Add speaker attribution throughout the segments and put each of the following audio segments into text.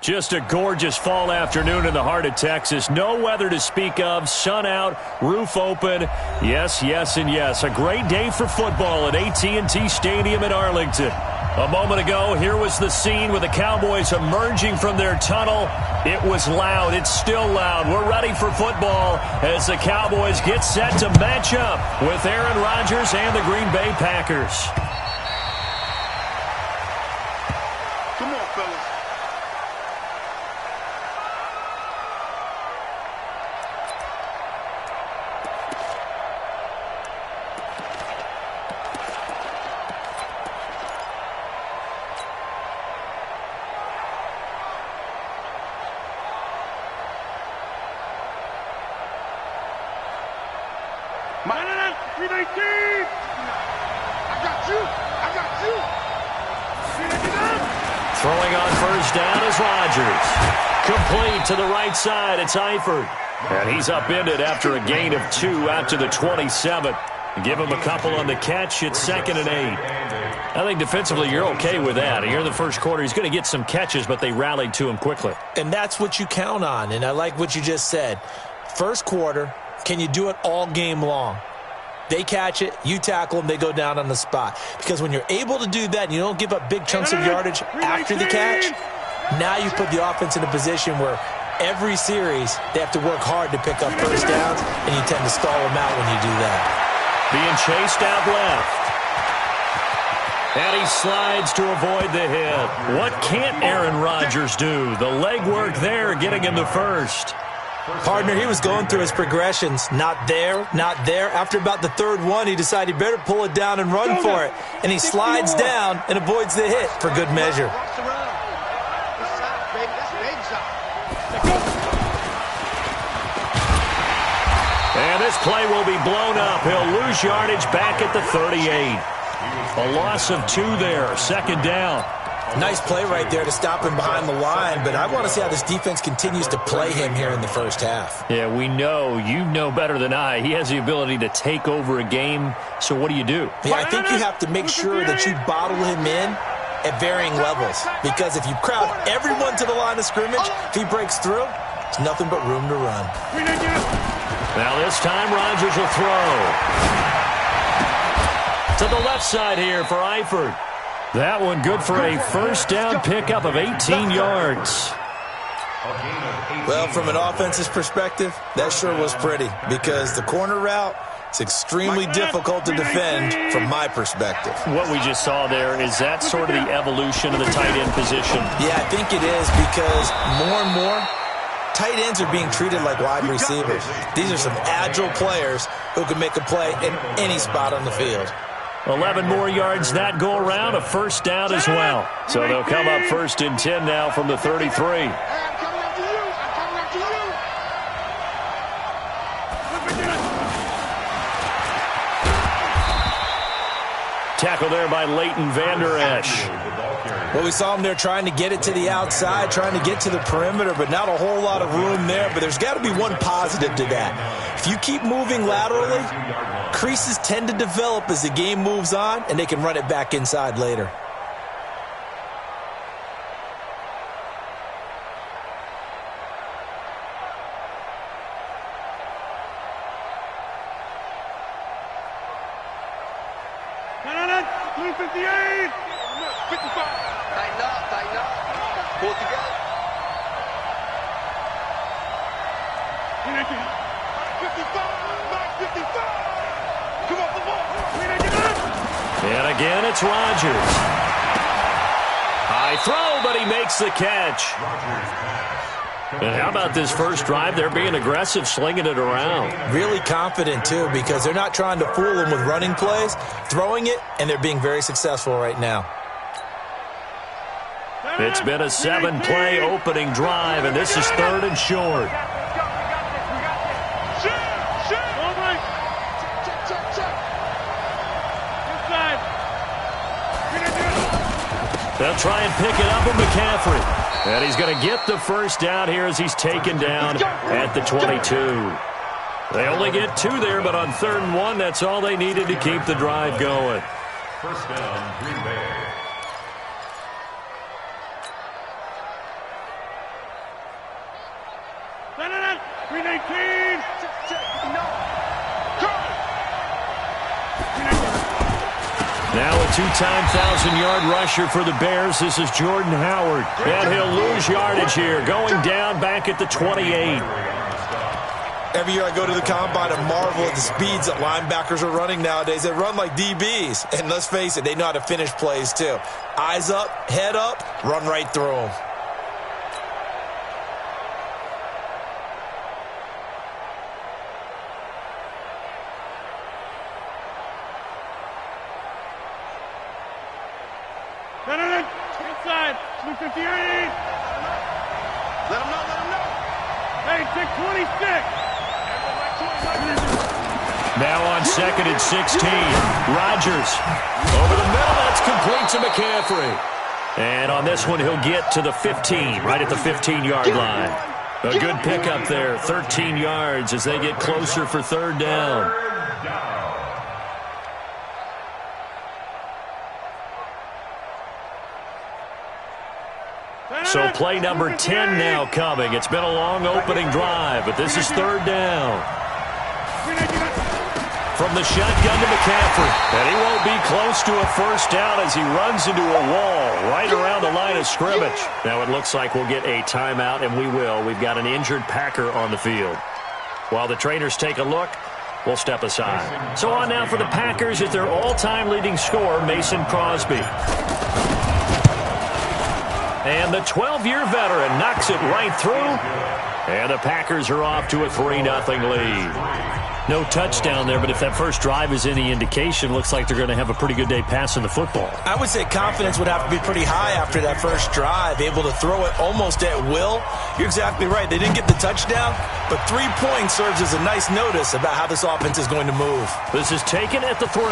Speaker 1: Just a gorgeous fall afternoon in the heart of Texas. No weather to speak of. Sun out, roof open. Yes, yes, and yes. A great day for football at AT&T Stadium in Arlington. A moment ago, here was the scene with the Cowboys emerging from their tunnel. It was loud. It's still loud. We're ready for football as the Cowboys get set to match up with Aaron Rodgers and the Green Bay Packers.
Speaker 2: Come on, fellas. Madden, 319! I got you! I got you!
Speaker 1: Throwing on first down is Rodgers. Complete to the right side. It's Eifert. And he's upended after a gain of 2 out to the 27. Give him a couple on the catch. It's 2nd and 8. I think defensively you're okay with that. Here in the first quarter, he's going to get some catches, but they rallied to him quickly.
Speaker 3: And that's what you count on, and I like what you just said. First quarter, can you do it all game long? They catch it, you tackle them, they go down on the spot. Because when you're able to do that and you don't give up big chunks of yardage after the catch, now you put the offense in a position where every series they have to work hard to pick up first downs, and you tend to stall them out when you do that.
Speaker 1: Being chased out left. And he slides to avoid the hit. What can't Aaron Rodgers do? The leg work there getting him the first.
Speaker 3: Partner, he was going through his progressions. Not there, not there. After about the third one, he decided he better pull it down and run for it. And he slides down and avoids the hit for good measure.
Speaker 1: And this play will be blown up. He'll lose yardage back at the 38. A loss of 2 there. 2nd down.
Speaker 3: Nice play right there to stop him behind the line, but I want to see how this defense continues to play him here in the first half.
Speaker 1: Yeah, we know. You know better than I. He has the ability to take over a game, so what do?
Speaker 3: Yeah, I think you have to make sure that you bottle him in at varying levels, because if you crowd everyone to the line of scrimmage, if he breaks through, it's nothing but room to run.
Speaker 1: Now this time Rodgers will throw. To the left side here for Eifert. That one good for a first down pickup of 18 yards.
Speaker 3: Well, from an offensive perspective, that sure was pretty, because the corner route is extremely difficult to defend from my perspective.
Speaker 1: What we just saw there, is that sort of the evolution of the tight end position?
Speaker 3: Yeah, I think it is, because more and more, tight ends are being treated like wide receivers. These are some agile players who can make a play in any spot on the field.
Speaker 1: 11 more yards that go around, a first down as well. So they'll come up 1st and 10 now from the 33. Tackle there by Leighton Vander Esch.
Speaker 3: Well, we saw him there trying to get it to the outside, trying to get to the perimeter, but not a whole lot of room there. But there's got to be one positive to that. If you keep moving laterally, creases tend to develop as the game moves on, and they can run it back inside later.
Speaker 1: And again, it's Rodgers. High throw, but he makes the catch. And how about this first drive? They're being aggressive, slinging it around.
Speaker 3: Really confident, too, because they're not trying to fool them with running plays, throwing it, and they're being very successful right now.
Speaker 1: It's been a 7-play opening drive, and this is 3rd and short. They'll try and pick it up with McCaffrey. And he's going to get the first down here as he's taken down at the 22. They only get 2 there, but on 3rd and 1, that's all they needed to keep the drive going.
Speaker 4: First down, Green Bay.
Speaker 2: 319.
Speaker 1: Now a two-time 1,000-yard rusher for the Bears. This is Jordan Howard. And he'll lose yardage here, going down back at the 28.
Speaker 3: Every year I go to the combine and marvel at the speeds that linebackers are running nowadays. They run like DBs. And let's face it, they know how to finish plays too. Eyes up, head up, run right through them.
Speaker 2: Inside, 258. Let him know. Hey, 626.
Speaker 1: Now on 2nd and 16. Rodgers. Over the middle, that's complete to McCaffrey. And on this one, he'll get to the 15, right at the 15-yard line. A good pickup there, 13 yards as they get closer for third down. So play number 10 now coming. It's been a long opening drive, but this is third down. From the shotgun to McCaffrey. And he won't be close to a first down as he runs into a wall right around the line of scrimmage. Now it looks like we'll get a timeout, and we will. We've got an injured Packer on the field. While the trainers take a look, we'll step aside. So on now for the Packers is their all-time leading scorer, Mason Crosby. And the 12-year veteran knocks it right through. And the Packers are off to a 3-0 lead. No touchdown there, but if that first drive is any indication, looks like they're going to have a pretty good day passing the football.
Speaker 3: I would say confidence would have to be pretty high after that first drive, able to throw it almost at will. You're exactly right. They didn't get the touchdown, but 3 points serves as a nice notice about how this offense is going to move.
Speaker 1: This is taken at the 3.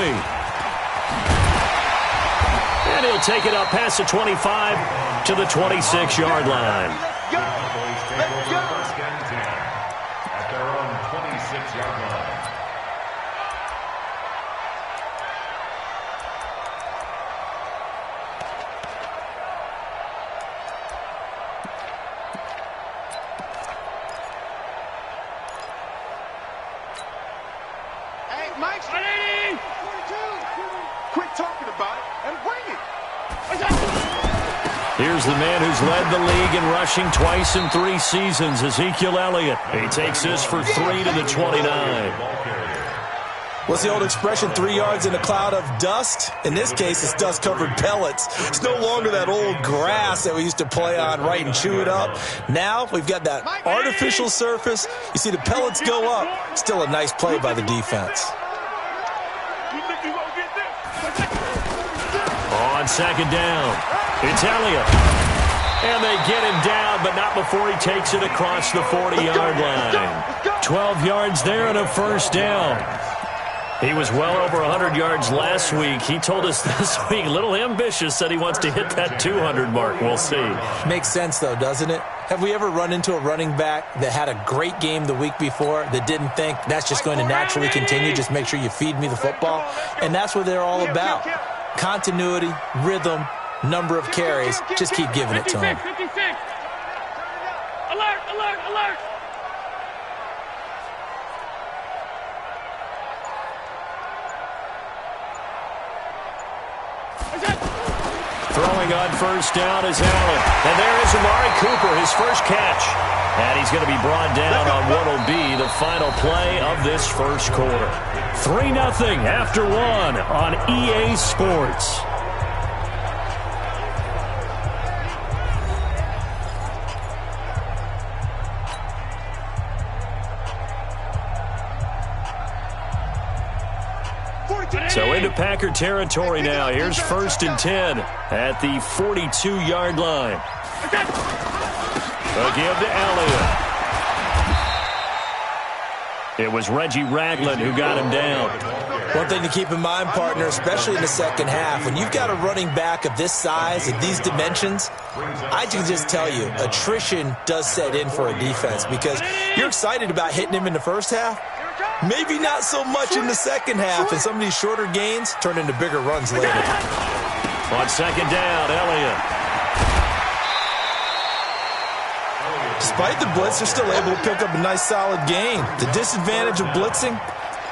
Speaker 1: And he'll take it up past the 25 to the 26-yard line.
Speaker 4: At their own 26-yard line.
Speaker 2: Hey, Mike, 180. 42. Quit talking about it and bring it.
Speaker 1: Here's the man who's led the league in rushing twice in 3 seasons, Ezekiel Elliott. He takes this for 3 to the 29.
Speaker 3: What's the old expression, 3 yards in a cloud of dust? In this case, it's dust-covered pellets. It's no longer that old grass that we used to play on, right, and chew it up. Now we've got that artificial surface. You see the pellets go up. Still a nice play by the defense.
Speaker 1: On second down, it's Elliott. And they get him down, but not before he takes it across the 40-yard line. 12 yards there and a first down. He was well over 100 yards last week. He told us this week, a little ambitious, said he wants to hit that 200 mark. We'll see.
Speaker 3: Makes sense, though, doesn't it? Have we ever run into a running back that had a great game the week before that didn't think that's just going to naturally continue? Just make sure you feed me the football. And that's what they're all about. Continuity, rhythm, number of carries. Just keep giving it to him.
Speaker 2: 56. Alert, alert, alert.
Speaker 1: Throwing on first down is Allen. And there is Amari Cooper, his first catch. And he's going to be brought down on what will be the final play of this first quarter. 3-0 after 1 on EA Sports. So into Packer territory now. Here's 1st and 10 at the 42-yard line. A give to Elliott. It was Reggie Ragland who got him down.
Speaker 3: One thing to keep in mind, partner, especially in the second half, when you've got a running back of this size, of these dimensions, I can just tell you, attrition does set in for a defense because you're excited about hitting him in the first half. Maybe not so much in the second half, and some of these shorter gains turn into bigger runs later.
Speaker 1: On second down, Elliott.
Speaker 3: Despite the blitz, they're still able to pick up a nice solid gain. The disadvantage of blitzing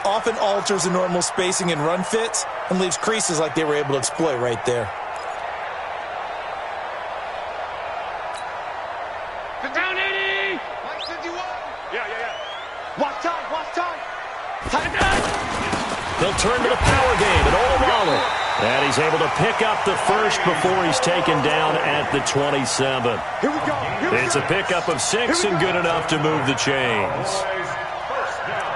Speaker 3: often alters the normal spacing and run fits and leaves creases like they were able to exploit right there.
Speaker 2: Down 80! 51! Yeah. Watch time!
Speaker 1: They'll turn to the power game at Olawale. And he's able to pick up the first before he's taken down at the 27.
Speaker 2: Here we go.
Speaker 1: It's a pickup of 6 and good enough to move the chains.
Speaker 4: First down.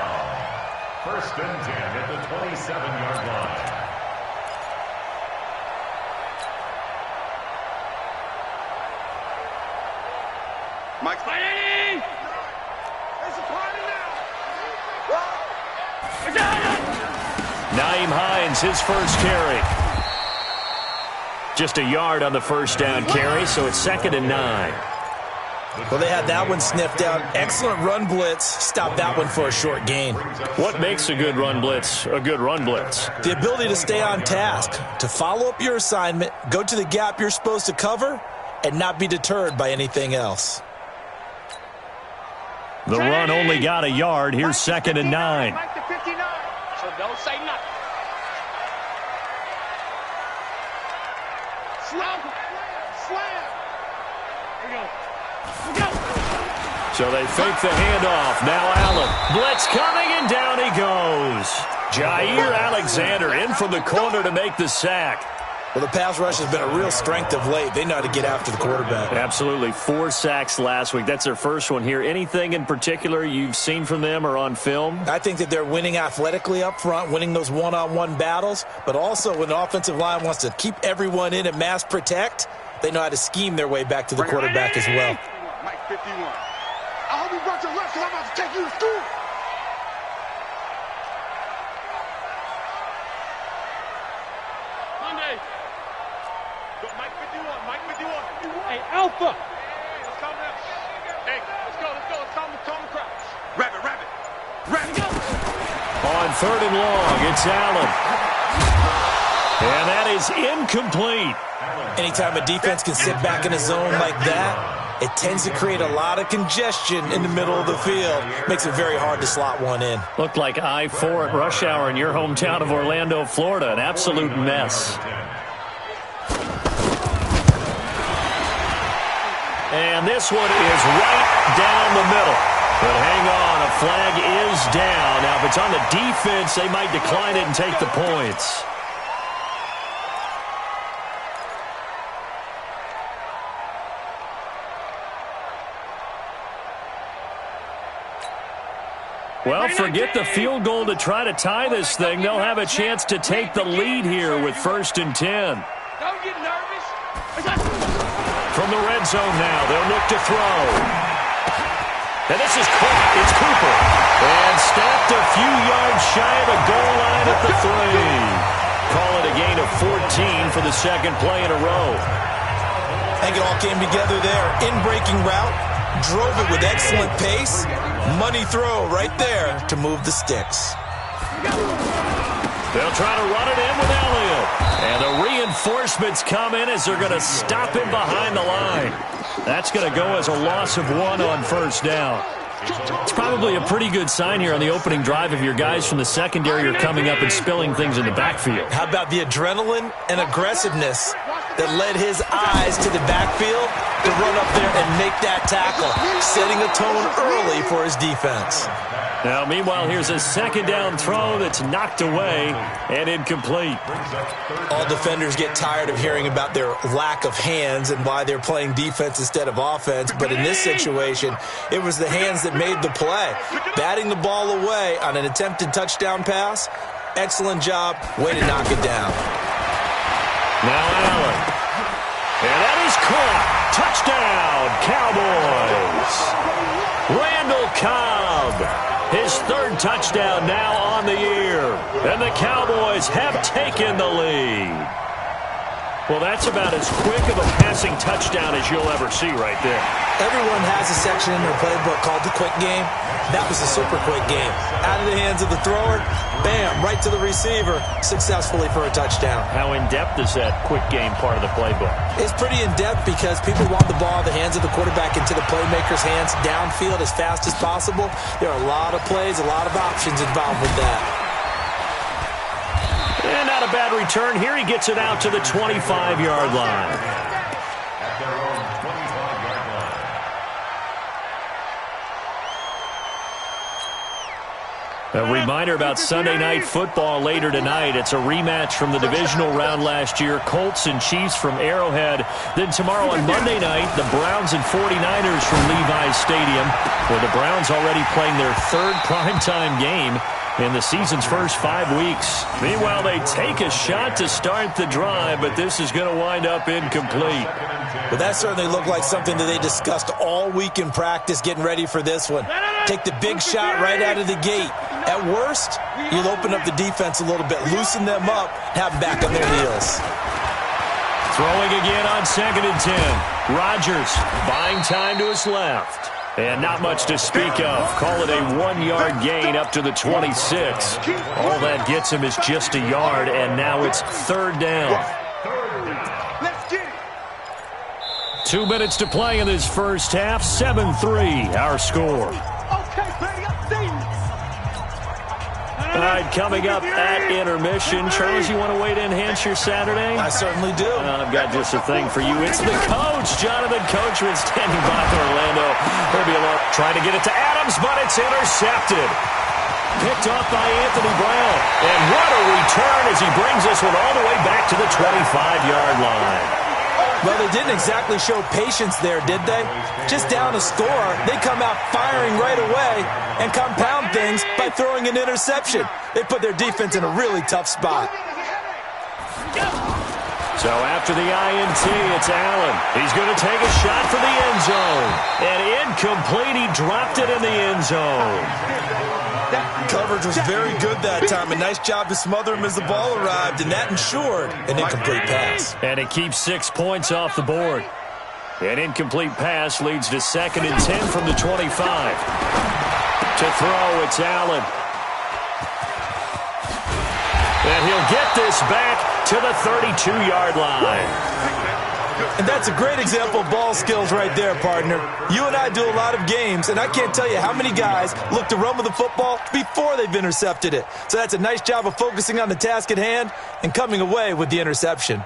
Speaker 4: First and 10 at the 27-yard line.
Speaker 2: Mike's ready! There's a party now!
Speaker 1: Naeem Hines, his first carry. Just a yard on the first down carry, so it's 2nd and 9.
Speaker 3: Well, they had that one sniffed out. Excellent run blitz. Stopped that one for a short gain.
Speaker 1: What makes a good run blitz a good run blitz?
Speaker 3: The ability to stay on task, to follow up your assignment, go to the gap you're supposed to cover, and not be deterred by anything else.
Speaker 1: The run only got a yard. Here's 2nd and 9.
Speaker 2: Mike to 59. So don't say nothing. Slam. Here we go.
Speaker 1: So they fake the handoff. Now Allen. Blitz coming, and down he goes. Jair Alexander in from the corner to make the sack.
Speaker 3: Well, the pass rush has been a real strength of late. They know how to get after the quarterback.
Speaker 1: Absolutely. 4 sacks last week. That's their first one here. Anything in particular you've seen from them or on film?
Speaker 3: I think that they're winning athletically up front, winning those one-on-one battles, but also when the offensive line wants to keep everyone in and mass protect, they know how to scheme their way back to the quarterback as well.
Speaker 2: Mike 51. I hope you brought your lunch because I'm about to take you to school. Monday. Mike 51. Hey, Alpha. Let's calm down. Hey, let's go. Let's calm the crowd. Rabbit.
Speaker 1: On 3rd and long, it's Allen. And that is incomplete.
Speaker 3: Anytime a defense can sit back in a zone like that, it tends to create a lot of congestion in the middle of the field. Makes it very hard to slot one in.
Speaker 1: Looked like I-4 at rush hour in your hometown of Orlando, Florida. An absolute mess. And this one is right down the middle. But hang on, a flag is down. Now, if it's on the defense, they might decline it and take the points. Well, forget the field goal to try to tie this thing. They'll have a chance to take the lead here with 1st and 10.
Speaker 2: Don't get nervous.
Speaker 1: From the red zone now, they'll look to throw. And this is caught. It's Cooper. And stopped a few yards shy of the goal line at the 3. Call it a gain of 14 for the 2nd play in a row.
Speaker 3: I think it all came together there. In-breaking route, drove it with excellent pace. Money throw right there to move the sticks.
Speaker 1: They'll try to run it in with Elliott. And the reinforcements come in as they're going to stop him behind the line. That's going to go as a loss of 1 on 1st down. It's probably a pretty good sign here on the opening drive if your guys from the secondary are coming up and spilling things in the backfield.
Speaker 3: How about the adrenaline and aggressiveness that led his eyes to the backfield to run up there and make that tackle, setting a tone early for his defense.
Speaker 1: Now, meanwhile, here's a 2nd down throw that's knocked away and incomplete.
Speaker 3: All defenders get tired of hearing about their lack of hands and why they're playing defense instead of offense, but in this situation, it was the hands that made the play. Batting the ball away on an attempted touchdown pass, excellent job, way to knock it down.
Speaker 1: Now Allen. And that is caught. Touchdown, Cowboys. Randall Cobb. His 3rd touchdown now on the year. And the Cowboys have taken the lead. Well, that's about as quick of a passing touchdown as you'll ever see right there.
Speaker 3: Everyone has a section in their playbook called the quick game. That was a super quick game. Out of the hands of the thrower, bam, right to the receiver, successfully for a touchdown.
Speaker 1: How in-depth is that quick game part of the playbook?
Speaker 3: It's pretty in-depth because people want the ball in the hands of the quarterback into the playmaker's hands downfield as fast as possible. There are a lot of plays, a lot of options involved with that.
Speaker 1: And not a bad return. Here he gets it out to the 25-yard line.
Speaker 4: At their own 25-yard line.
Speaker 1: A reminder about Sunday Night Football later tonight. It's a rematch from the divisional round last year. Colts and Chiefs from Arrowhead. Then tomorrow on Monday night, the Browns and 49ers from Levi's Stadium, where the Browns already playing their third primetime game in the season's first 5 weeks. Meanwhile, they take a shot to start the drive, but this is going to wind up incomplete.
Speaker 3: Well, that certainly looked like something that they discussed all week in practice getting ready for this one. Take the big shot right out of the gate. At worst, you'll open up the defense a little bit, loosen them up, have them back on their heels.
Speaker 1: Throwing again on 2nd and 10. Rodgers buying time to his left. And not much to speak of. Call it a 1-yard gain up to the 26. All that gets him is just a yard, and now it's 3rd down. 2 minutes to play in this first half. 7-3, our score. All right, coming up at intermission. Charles, you want to wait to enhance your Saturday?
Speaker 3: I certainly do.
Speaker 1: I've got just a thing for you. It's the coach, Jonathan Coachman, standing by for Orlando. He'll be alone, trying to get it to Adams, but it's intercepted. Picked off by Anthony Brown. And what a return as he brings this one all the way back to the 25-yard line.
Speaker 3: Well, they didn't exactly show patience there, did they? Just down a score, they come out firing right away and compound things by throwing an interception. They put their defense in a really tough spot.
Speaker 1: So after the INT, it's Allen. He's going to take a shot for the end zone. And incomplete, he dropped it in the end zone.
Speaker 3: Coverage was very good that time. A nice job to smother him as the ball arrived, and that ensured an incomplete pass.
Speaker 1: And it keeps 6 points off the board. An incomplete pass leads to 2nd and 10 from the 25. To throw, it's Allen. And he'll get this back to the 32-yard line.
Speaker 3: And that's a great example of ball skills right there, partner. You and I do a lot of games, and I can't tell you how many guys look to run with the football before they've intercepted it. So that's a nice job of focusing on the task at hand and coming away with the interception.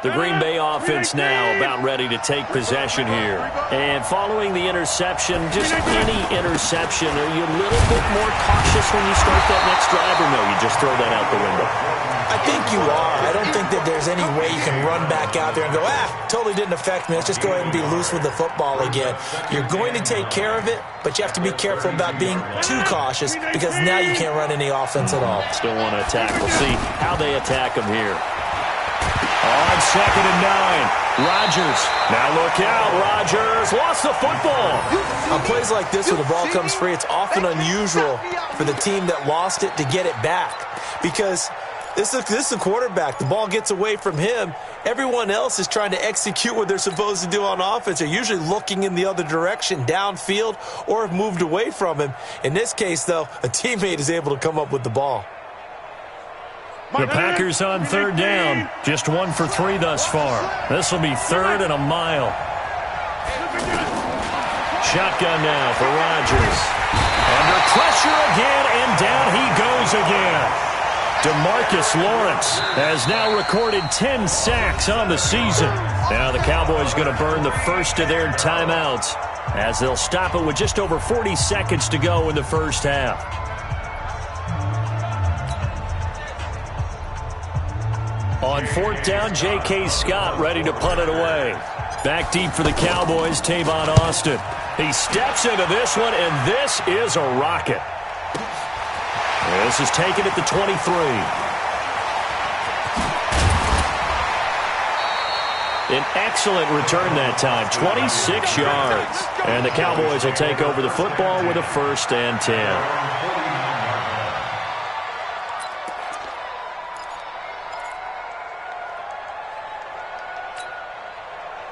Speaker 1: The Green Bay offense now about ready to take possession here. And following the interception, just any interception, are you a little bit more cautious when you start that next drive, or no, you just throw that out the window?
Speaker 3: I think you are. I don't think that there's any way you can run back out there and go, totally didn't affect me. Let's just go ahead and be loose with the football again. You're going to take care of it, but you have to be careful about being too cautious because now you can't run any offense at all.
Speaker 1: Still want to attack. We'll see how they attack them here. On 2nd and 9, Rodgers. Now look out, Rodgers lost the football.
Speaker 3: On plays like this where the ball comes free, it's often unusual for the team that lost it to get it back because this is the quarterback. The ball gets away from him. Everyone else is trying to execute what they're supposed to do on offense. They're usually looking in the other direction, downfield, or have moved away from him. In this case, though, a teammate is able to come up with the ball.
Speaker 1: The Packers on 3rd down. Just 1 for 3 thus far. This will be 3rd and a mile. Shotgun now for Rodgers. Under pressure again, and down he goes again. DeMarcus Lawrence has now recorded 10 sacks on the season. Now the Cowboys going to burn the first of their timeouts as they'll stop it with just over 40 seconds to go in the first half. On 4th down, J.K. Scott ready to punt it away. Back deep for the Cowboys, Tavon Austin. He steps into this one, and this is a rocket. This is taken at the 23. An excellent return that time, 26 yards. And the Cowboys will take over the football with a 1st and 10.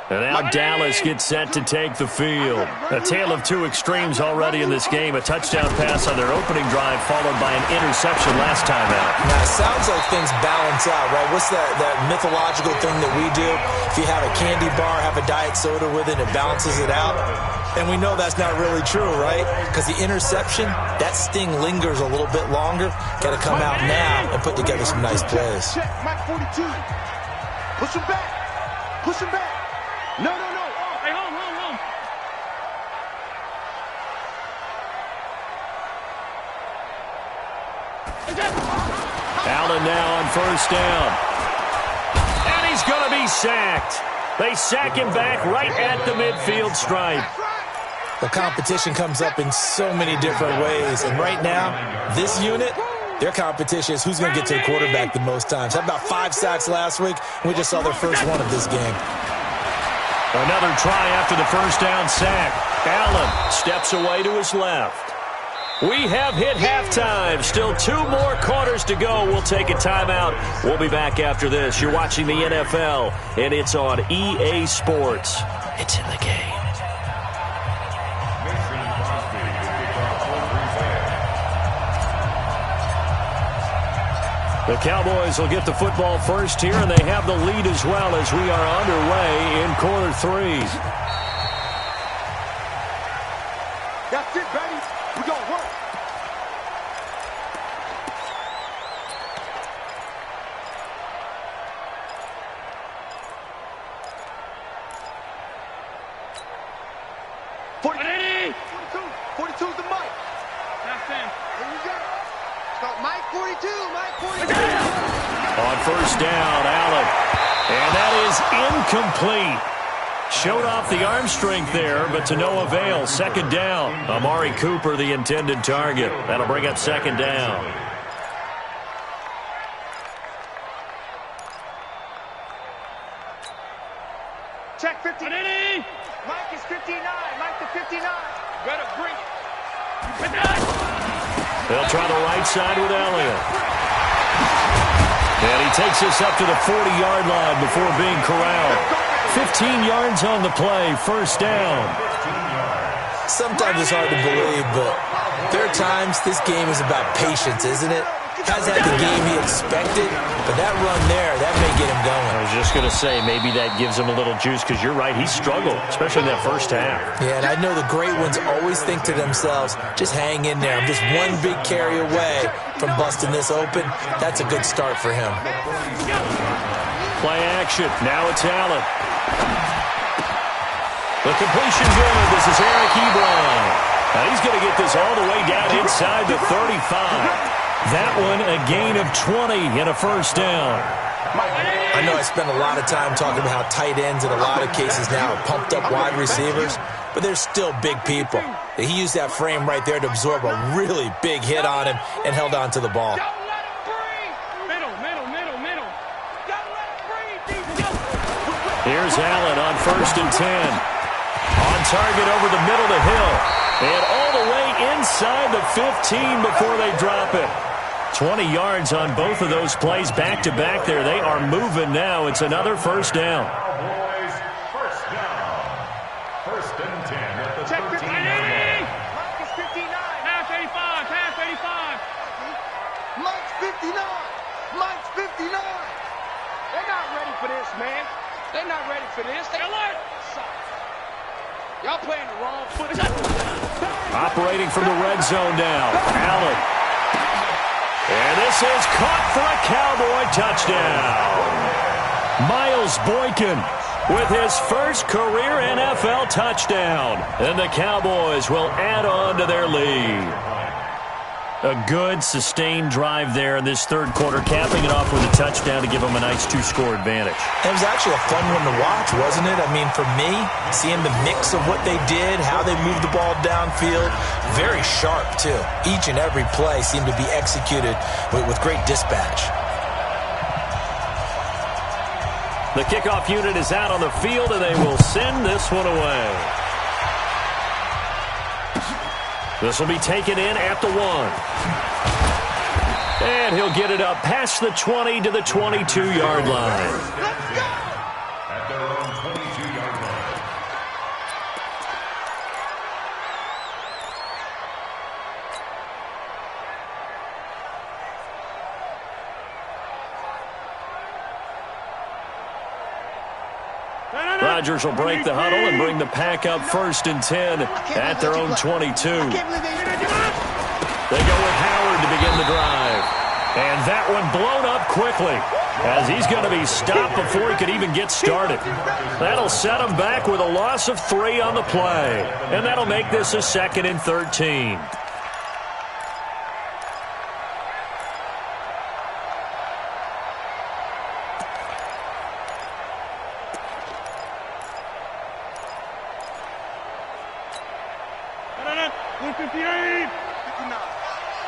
Speaker 1: And now Dallas gets set to take the field. A tale of two extremes already in this game. A touchdown pass on their opening drive followed by an interception last time out.
Speaker 3: Now, it sounds like things balance out, right? What's that mythological thing that we do? If you have a candy bar, have a diet soda with it, it balances it out. And we know that's not really true, right? Because the interception, that sting lingers a little bit longer. Got to come out now and put together some nice plays.
Speaker 2: Check, Mike 42. Push him back. Push him back. No. Oh, hey, home.
Speaker 1: Allen now on first down. And he's going to be sacked. They sack him back right at the midfield stripe.
Speaker 3: The competition comes up in so many different ways. And right now, this unit, their competition is who's going to get to the quarterback the most times. Had about 5 sacks last week, and we just saw their first one of this game.
Speaker 1: Another try after the first down sack. Allen steps away to his left. We have hit halftime. Still 2 more quarters to go. We'll take a timeout. We'll be back after this. You're watching the NFL, and it's on EA Sports. It's in the game. The Cowboys will get the football first here, and they have the lead as well as we are underway in quarter 3.
Speaker 2: That's it, baby. We're going to work. Forty-two's the mic.
Speaker 5: That's him.
Speaker 2: Here we go. Start Mike 42.
Speaker 1: On first down, Allen. And that is incomplete. Showed off the arm strength there, but to no avail. Second down. Amari Cooper, the intended target. That'll bring up second down.
Speaker 2: Check 59. Mike is 59. Mike to 59. Better bring it.
Speaker 1: They'll try the right side with Elliott. And he takes us up to the 40-yard line before being corralled. 15 yards on the play, first down.
Speaker 3: Sometimes it's hard to believe, but there are times this game is about patience, isn't it? Hasn't had the game he expected, but that run there, that may get him going.
Speaker 1: I was just going to say, maybe that gives him a little juice, because you're right, he struggled, especially in that first half.
Speaker 3: Yeah, and I know the great ones always think to themselves, just hang in there. I'm just one big carry away from busting this open. That's a good start for him.
Speaker 1: Play action. Now it's Allen. The completion good. This is Eric Ebron. Now he's going to get this all the way down inside the 35. That one a gain of 20 and a first down.
Speaker 3: I know I spent a lot of time talking about how tight ends in a lot of cases now are pumped up wide receivers, but they're still big people. He used that frame right there to absorb a really big hit on him and held on to the ball.
Speaker 1: Here's Allen on first and 10. On target over the middle to Hill. And all the way inside the 15 before they drop it. 20 yards on both of those plays back-to-back there. They are moving now. It's another first down.
Speaker 4: Cowboys, first down. First and 10 at the 13-yard line.
Speaker 2: Mike is 59.
Speaker 5: Pass 85. Pass 85.
Speaker 2: Mike's 59. Mike's 59. They're not ready for this, man. They're not ready for this. Y'all playing the wrong foot.
Speaker 1: Operating from the red zone now. Allen. And this is caught for a Cowboy touchdown. Miles Boykin with his first career NFL touchdown. And the Cowboys will add on to their lead. A good, sustained drive there in this third quarter, capping it off with a touchdown to give them a nice 2-score advantage.
Speaker 3: It was actually a fun one to watch, wasn't it? I mean, for me, seeing the mix of what they did, how they moved the ball downfield, very sharp, too. Each and every play seemed to be executed with great dispatch.
Speaker 1: The kickoff unit is out on the field, and they will send this one away. This will be taken in at the 1. And he'll get it up past the 20 to the 22-yard line.
Speaker 4: At their own 22-yard
Speaker 1: Rodgers will break the huddle and bring the Pack up 1st and 10 at their own 22. They go with Howard to begin the drive. And that one blown up quickly as he's going to be stopped before he could even get started. That'll set him back with a loss of 3 on the play. And that'll make this a 2nd and 13.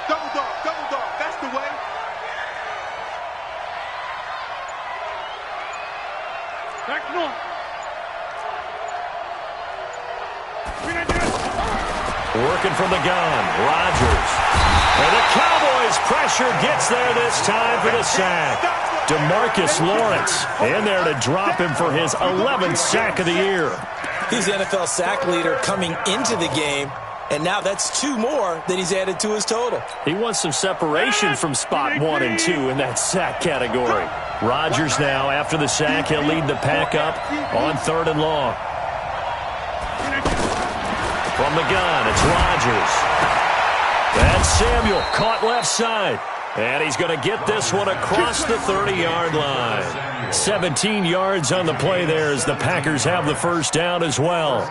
Speaker 2: Double dog, that's the way.
Speaker 5: Back north.
Speaker 1: Working from the gun, Rodgers. And the Cowboys' pressure gets there this time for the sack. DeMarcus Lawrence in there to drop him for his 11th sack of the year.
Speaker 3: He's the NFL sack leader coming into the game, and now that's 2 more that he's added to his total.
Speaker 1: He wants some separation from spot 1 and 2 in that sack category. Rodgers now, after the sack, he'll lead the Pack up on 3rd and long. From the gun, it's Rodgers. That's Samuel, caught left side. And he's going to get this one across the 30-yard line. 17 yards on the play there as the Packers have the first down as well.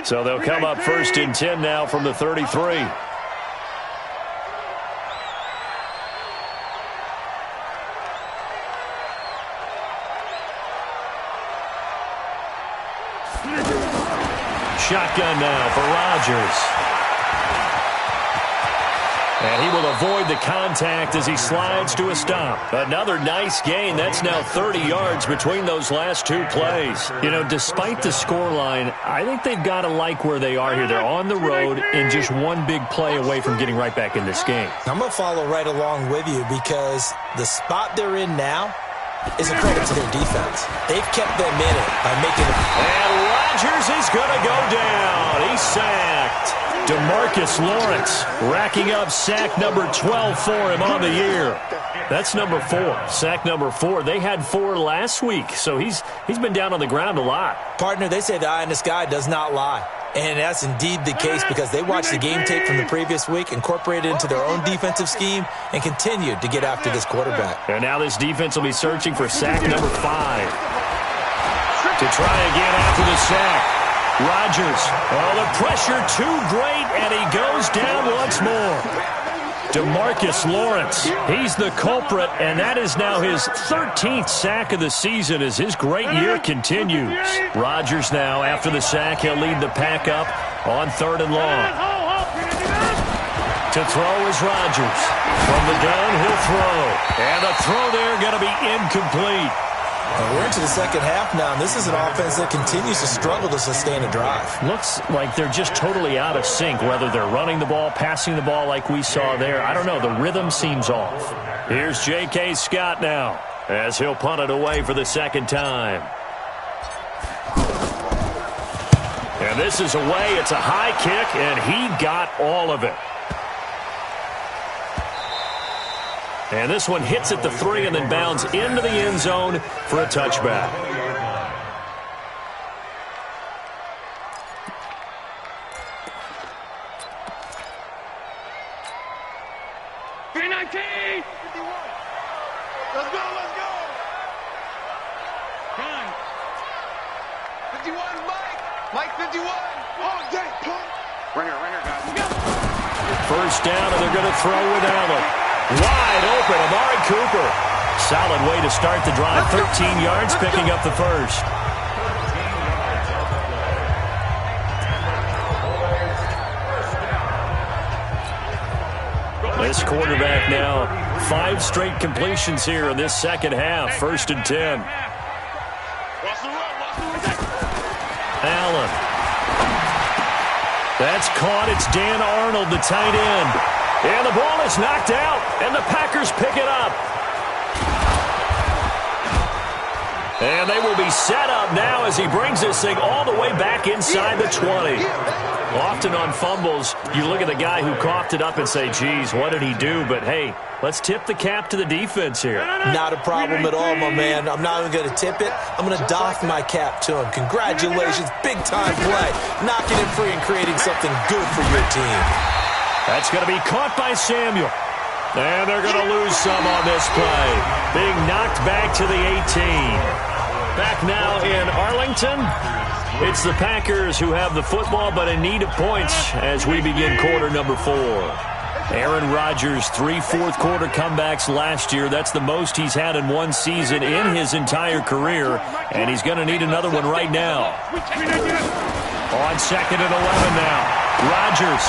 Speaker 1: So they'll come up 1st and 10 now from the 33. Shotgun now for Rodgers. And he will avoid the contact as he slides to a stop. Another nice gain. That's now 30 yards between those last 2 plays. You know, despite the scoreline, I think they've got to like where they are here. They're on the road and just one big play away from getting right back in this game.
Speaker 3: I'm going to follow right along with you because the spot they're in now is a credit to their defense. They've kept them in it by making it.
Speaker 1: And Rodgers is going to go down. He's sacked. DeMarcus Lawrence racking up sack number 12 for him on the year. That's number 4. Sack number 4. They had 4 last week, so he's been down on the ground a lot.
Speaker 3: Partner, they say the eye in the sky does not lie. And that's indeed the case because they watched the game tape from the previous week, incorporated it into their own defensive scheme, and continued to get after this quarterback.
Speaker 1: And now this defense will be searching for sack number 5. To try again after the sack. Rodgers, oh, the pressure too great, and he goes down once more. DeMarcus Lawrence, he's the culprit, and that is now his 13th sack of the season as his great year continues. Rodgers now, after the sack, he'll lead the Pack up on 3rd and long. To throw is Rodgers. From the gun, he'll throw. And the throw there going to be incomplete.
Speaker 3: And we're into the second half now, and this is an offense that continues to struggle to sustain a drive.
Speaker 1: Looks like they're just totally out of sync, whether they're running the ball, passing the ball like we saw there. I don't know. The rhythm seems off. Here's J.K. Scott now as he'll punt it away for the 2nd time. And this is away. It's a high kick, and he got all of it. And this one hits at the 3 and then bounds into the end zone for a touchback.
Speaker 5: Let's go, let's go. 51, Mike 51. Oh, dang, Ringer, guys.
Speaker 1: First down, and they're going to throw with Allen. Wide open, Amari Cooper. Solid way to start the drive. 13 yards, picking up the first. This quarterback now, 5 straight completions here in this second half. 1st and 10. Allen. That's caught. It's Dan Arnold, the tight end. And the ball is knocked out, and the Packers pick it up. And they will be set up now as he brings this thing all the way back inside the 20. Often on fumbles, you look at the guy who coughed it up and say, geez, what did he do? But, hey, let's tip the cap to the defense here.
Speaker 3: Not a problem at all, my man. I'm not even going to tip it. I'm going to doff my cap to him. Congratulations. Big-time play. Knocking it free and creating something good for your team.
Speaker 1: That's going to be caught by Samuel. And they're going to lose some on this play. Being knocked back to the 18. Back now in Arlington. It's the Packers who have the football, but in need of points as we begin quarter number 4. Aaron Rodgers, 3 fourth-quarter comebacks last year. That's the most he's had in one season in his entire career, and he's going to need another one right now. On 2nd and 11 now. Rodgers.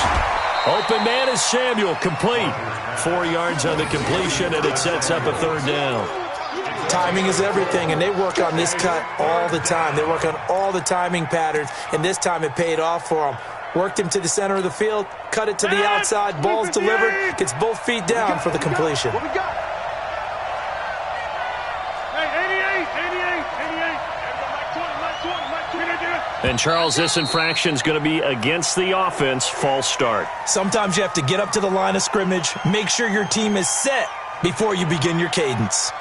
Speaker 1: Open man is Samuel, complete. 4 yards on the completion, and it sets up a 3rd down.
Speaker 3: Timing is everything, and they work on this cut all the time. They work on all the timing patterns, and this time it paid off for them. Worked him to the center of the field, cut it to the outside, ball's delivered, gets both feet down for the completion.
Speaker 2: What we got? Hey, 88.
Speaker 1: And, Charles, this infraction is going to be against the offense. False start.
Speaker 3: Sometimes you have to get up to the line of scrimmage, make sure your team is set before you begin your cadence.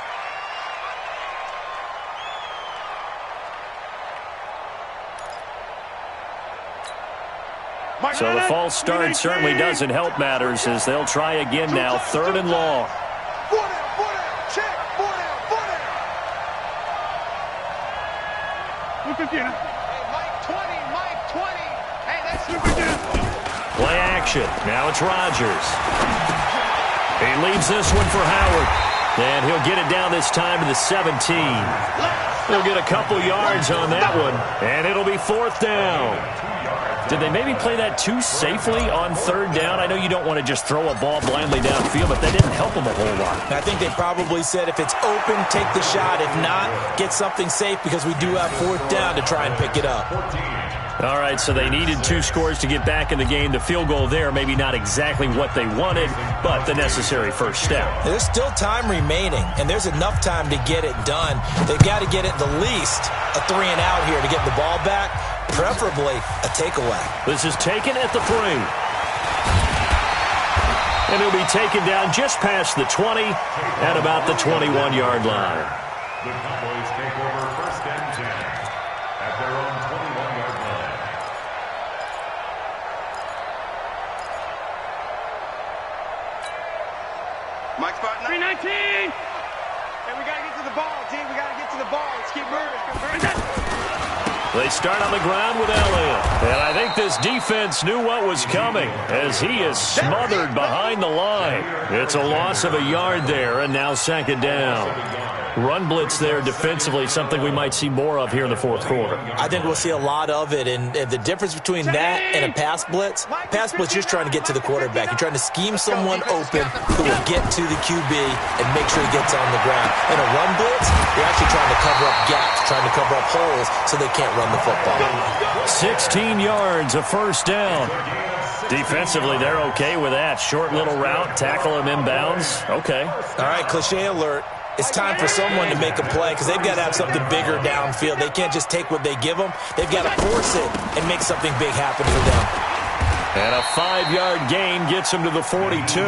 Speaker 1: So the false start certainly doesn't help matters as they'll try again now. 3rd and long.
Speaker 5: Check. Mike 20. Hey, that's
Speaker 1: Play action. Now it's Rodgers. He leaves this one for Howard. And he'll get it down this time to the 17. He'll get a couple yards on that one. And it'll be 4th down. Did they maybe play that too safely on 3rd down? I know you don't want to just throw a ball blindly downfield, but that didn't help them a whole lot.
Speaker 3: I think they probably said if it's open, take the shot. If not, get something safe because we do have 4th down to try and pick it up.
Speaker 1: All right, so they needed 2 scores to get back in the game. The field goal there, maybe not exactly what they wanted, but the necessary first step.
Speaker 3: There's still time remaining, and there's enough time to get it done. They've got to get it the least a 3 and out here to get the ball back, preferably a takeaway.
Speaker 1: This is taken at the 3. And he'll be taken down just past the 20 at about the 21-yard line.
Speaker 4: The Cowboys take over 1st and 10 at their own 21-yard line.
Speaker 5: Mike spot
Speaker 2: 319.
Speaker 5: Hey, we got to get to the ball, team. We got to get to the ball. Let's keep moving.
Speaker 1: They start on the ground with Elliott. And I think this defense knew what was coming as he is smothered behind the line. It's a loss of a yard there, and now 2nd down. Run blitz there defensively, something we might see more of here in the 4th quarter.
Speaker 3: I think we'll see a lot of it, and the difference between that and a pass blitz, you're just trying to get to the quarterback. You're trying to scheme someone open who will get to the QB and make sure he gets on the ground. In a run blitz, you're actually trying to cover up gaps, trying to cover up holes so they can't run the football.
Speaker 1: 16 yards, a 1st down. Defensively, they're okay with that. Short little route, tackle him inbounds. Okay.
Speaker 3: All right, cliche alert. It's time for someone to make a play because they've got to have something bigger downfield. They can't just take what they give them. They've got to force it and make something big happen for them.
Speaker 1: And a 5-yard gain gets him to the 42.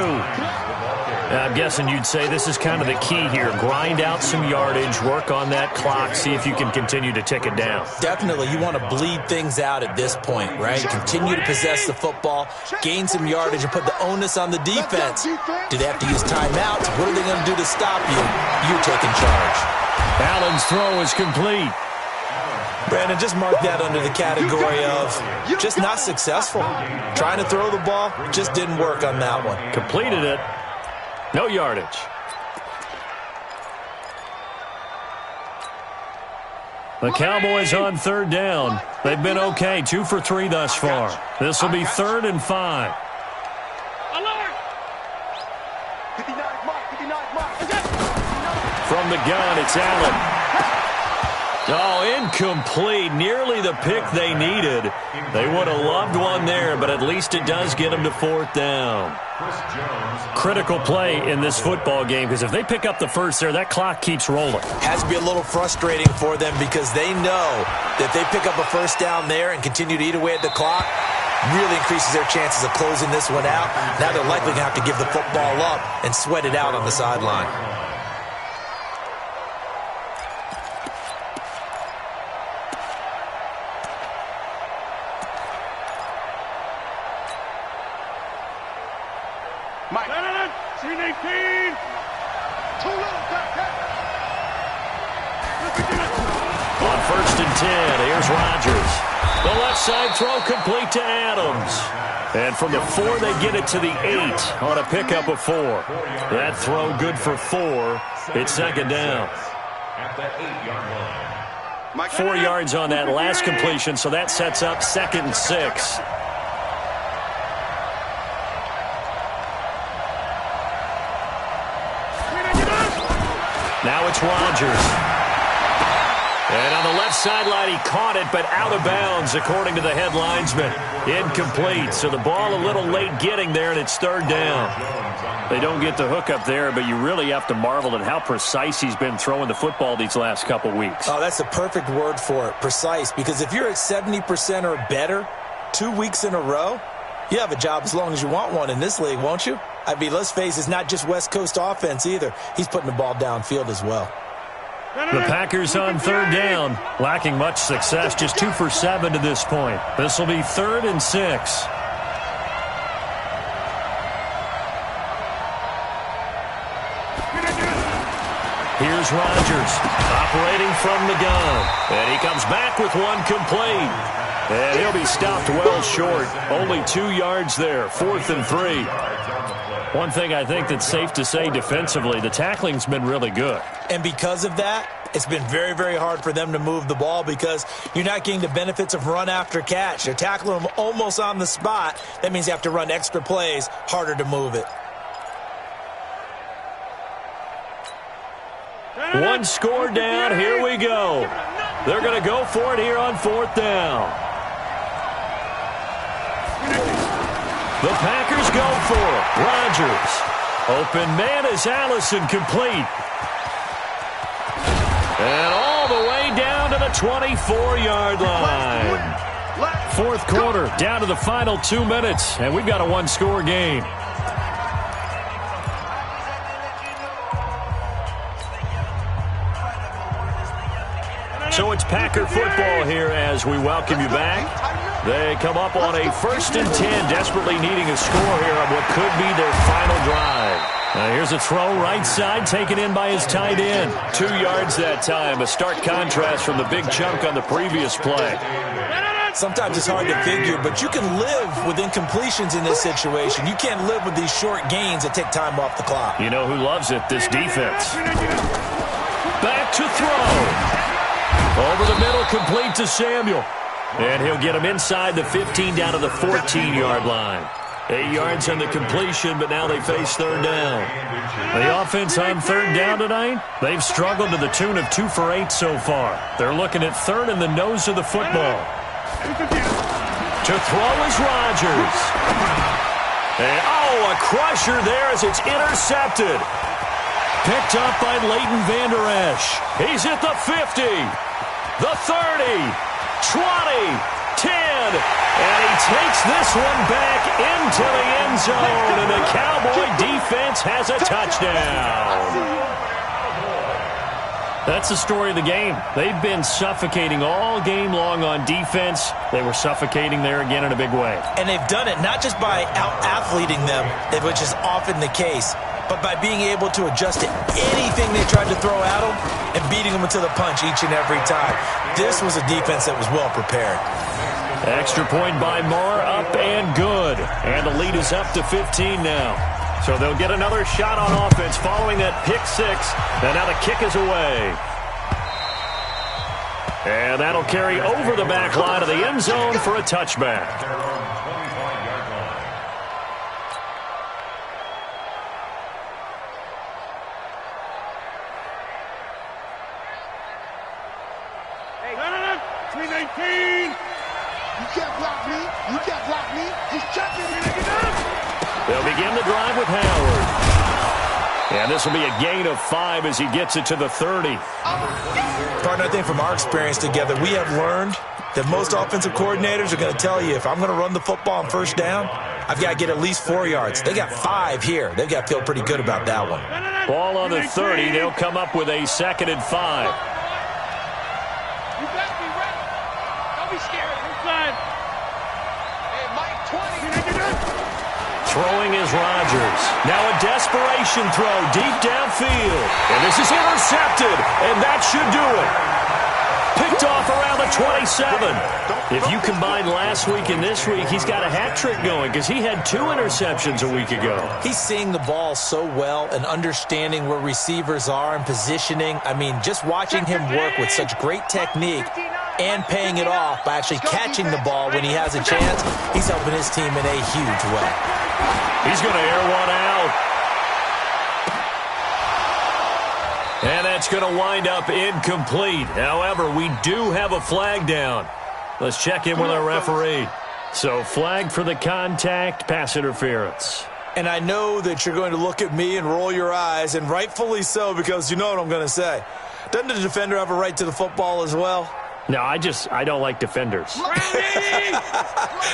Speaker 1: I'm guessing you'd say this is kind of the key here. Grind out some yardage, work on that clock, see if you can continue to tick it down.
Speaker 3: Definitely. You want to bleed things out at this point, right? Continue to possess the football, gain some yardage, and put the onus on the defense. Do they have to use timeouts? What are they going to do to stop you? You're taking charge.
Speaker 1: Allen's throw is complete.
Speaker 3: Brandon, just mark that under the category of just not successful. Trying to throw the ball, just didn't work on that one.
Speaker 1: Completed it. No yardage. The Cowboys on 3rd down. They've been okay, 2 for 3 thus far. This will be 3rd and 5. From the gun, it's Allen. Oh, incomplete. Nearly the pick they needed. They would have loved one there, but at least it does get them to 4th down. Critical play in this football game because if they pick up the first there, that clock keeps rolling.
Speaker 3: Has to be a little frustrating for them because they know that if they pick up a 1st down there and continue to eat away at the clock, really increases their chances of closing this one out. Now they're likely going to have to give the football up and sweat it out on the sideline.
Speaker 2: Mike. 319. Too little,
Speaker 1: On 1st and 10, here's Rodgers. The left side throw complete to Adams. And from the 4, they get it to the 8 on a pickup of 4. That throw good for 4. It's second down.
Speaker 4: At the 8-yard line.
Speaker 1: 4 yards on that last completion, so that sets up 2nd and 6. Now it's Rodgers. And on the left sideline, he caught it, but out of bounds, according to the head linesman. Incomplete, so the ball a little late getting there, and it's 3rd down. They don't get the hook up there, but you really have to marvel at how precise he's been throwing the football these last couple weeks.
Speaker 3: Oh, that's the perfect word for it, precise, because if you're at 70% or better 2 weeks in a row, you have a job as long as you want one in this league, won't you? I mean, let's face it, it's not just West Coast offense either. He's putting the ball downfield as well.
Speaker 1: The Packers on 3rd down, lacking much success, just 2 for 7 to this point. This will be 3rd and 6. Here's Rodgers, operating from the gun. And he comes back with one complete. And he'll be stopped well short. Only 2 yards there, 4th and 3. One thing I think that's safe to say defensively, the tackling's been really good.
Speaker 3: And because of that, it's been very, very hard for them to move the ball because you're not getting the benefits of run after catch. They're tackling them almost on the spot. That means you have to run extra plays, harder to move it.
Speaker 1: One score down, here we go. They're going to go for it here on 4th down. The Packers go for it. Rodgers. Open man is Allison, complete. And all the way down to the 24-yard line. 4th quarter, down to the final 2 minutes, and we've got a one-score game. So it's Packer football here as we welcome you back. They come up on a 1st and 10, desperately needing a score here on what could be their final drive. Here's a throw right side, taken in by his tight end. 2 yards that time, a stark contrast from the big chunk on the previous play.
Speaker 3: Sometimes it's hard to figure, but you can live with incompletions in this situation. You can't live with these short gains that take time off the clock.
Speaker 1: You know who loves it? This defense. Back to throw. Over the middle, complete to Samuel. And he'll get him inside the 15 down to the 14-yard line. 8 yards on the completion, but now they face 3rd down. The offense on 3rd down tonight, they've struggled to the tune of 2 for 8 so far. They're looking at 3rd in the nose of the football. To throw is Rodgers. And, a crusher there as it's intercepted. Picked up by Leighton Vander Esch. He's at the 50, the 30, 20, 10, and he takes this one back into the end zone, and the Cowboy defense has a touchdown. That's the story of the game. They've been suffocating all game long on defense. They were suffocating there again in a big way.
Speaker 3: And they've done it not just by out-athleting them, which is often the case, but by being able to adjust to anything they tried to throw at them and beating them to the punch each and every time. This was a defense that was well prepared.
Speaker 1: Extra point by Moore, up and good. And the lead is up to 15 now. So they'll get another shot on offense following that pick 6. And now the kick is away. And that'll carry over the back line of the end zone for a touchback.
Speaker 2: Hey, 319.
Speaker 5: You can't block me. You can't block me. He's checking me.
Speaker 1: They'll begin the drive with Howard. And this will be a gain of 5 as he gets it to the 30.
Speaker 3: Partner, I think from our experience together, we have learned that most offensive coordinators are going to tell you, if I'm going to run the football on first down, I've got to get at least 4 yards. They got 5 here. They've got to feel pretty good about that one.
Speaker 1: Ball on the 30. They'll come up with a 2nd and 5.
Speaker 2: You better be ready. Don't be scared. Inside. Hey, Mike, 20.
Speaker 1: Throwing is Rodgers. Now a desperation throw deep downfield. And this is intercepted. And that should do it. Picked off around the 27. If you combine last week and this week, he's got a hat trick going because he had 2 interceptions a week ago.
Speaker 3: He's seeing the ball so well and understanding where receivers are and positioning. I mean, just watching him work with such great technique and paying it off by actually catching the ball when he has a chance, he's helping his team in a huge way.
Speaker 1: He's going to air one out. And that's going to wind up incomplete. However, we do have a flag down. Let's check in with our referee. So flag for the contact, pass interference.
Speaker 3: And I know that you're going to look at me and roll your eyes, and rightfully so, because you know what I'm going to say. Doesn't the defender have a right to the football as well?
Speaker 1: No, I don't like defenders.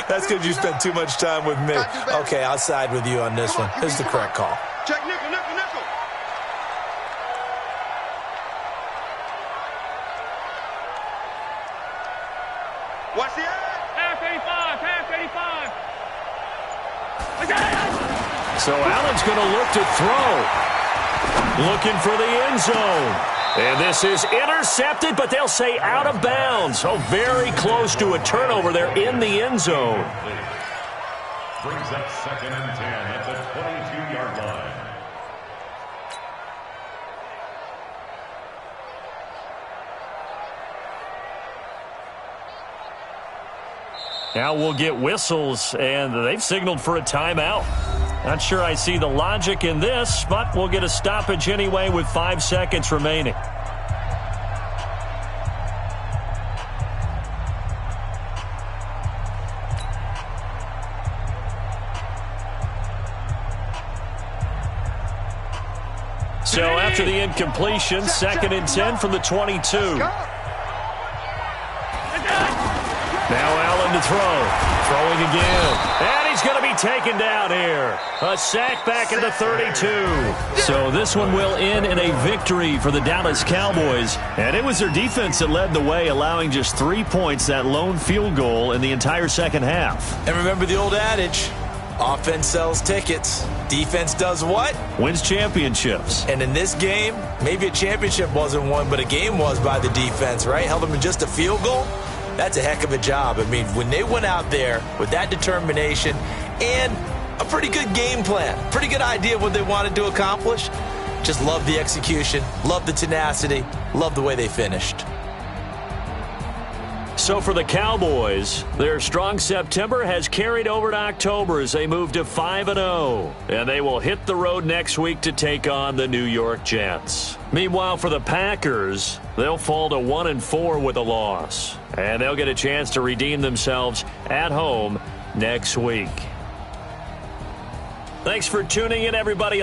Speaker 3: That's because you spent too much time with me. Okay, I'll side with you on this one. This is the correct call.
Speaker 5: Check nickel, nickel, nickel. Watch the edge.
Speaker 2: Pass 85. Pass 85.
Speaker 1: So Allen's going to look to throw. Looking for the end zone. And this is intercepted, but they'll say out of bounds. Oh, very close to a turnover there in the end zone.
Speaker 4: Brings up 2nd and 10 at the 22-yard line.
Speaker 1: Now we'll get whistles, and they've signaled for a timeout. Not sure I see the logic in this, but we'll get a stoppage anyway with 5 seconds remaining. So after the incompletion, 2nd and 10 from the 22. Now Allen to throw. Throwing again. And he's going to be taken down here. A sack back at the 32. So this one will end in a victory for the Dallas Cowboys. And it was their defense that led the way, allowing just 3 points, that lone field goal in the entire second half.
Speaker 3: And remember the old adage, offense sells tickets. Defense does what?
Speaker 1: Wins championships.
Speaker 3: And in this game, maybe a championship wasn't won, but a game was by the defense, right? Held them to just a field goal. That's a heck of a job. I mean, when they went out there with that determination and a pretty good game plan, pretty good idea of what they wanted to accomplish, just love the execution, love the tenacity, love the way they finished.
Speaker 1: So for the Cowboys, their strong September has carried over to October as they move to 5-0. And they will hit the road next week to take on the New York Jets. Meanwhile, for the Packers, they'll fall to 1-4 with a loss. And they'll get a chance to redeem themselves at home next week. Thanks for tuning in, everybody.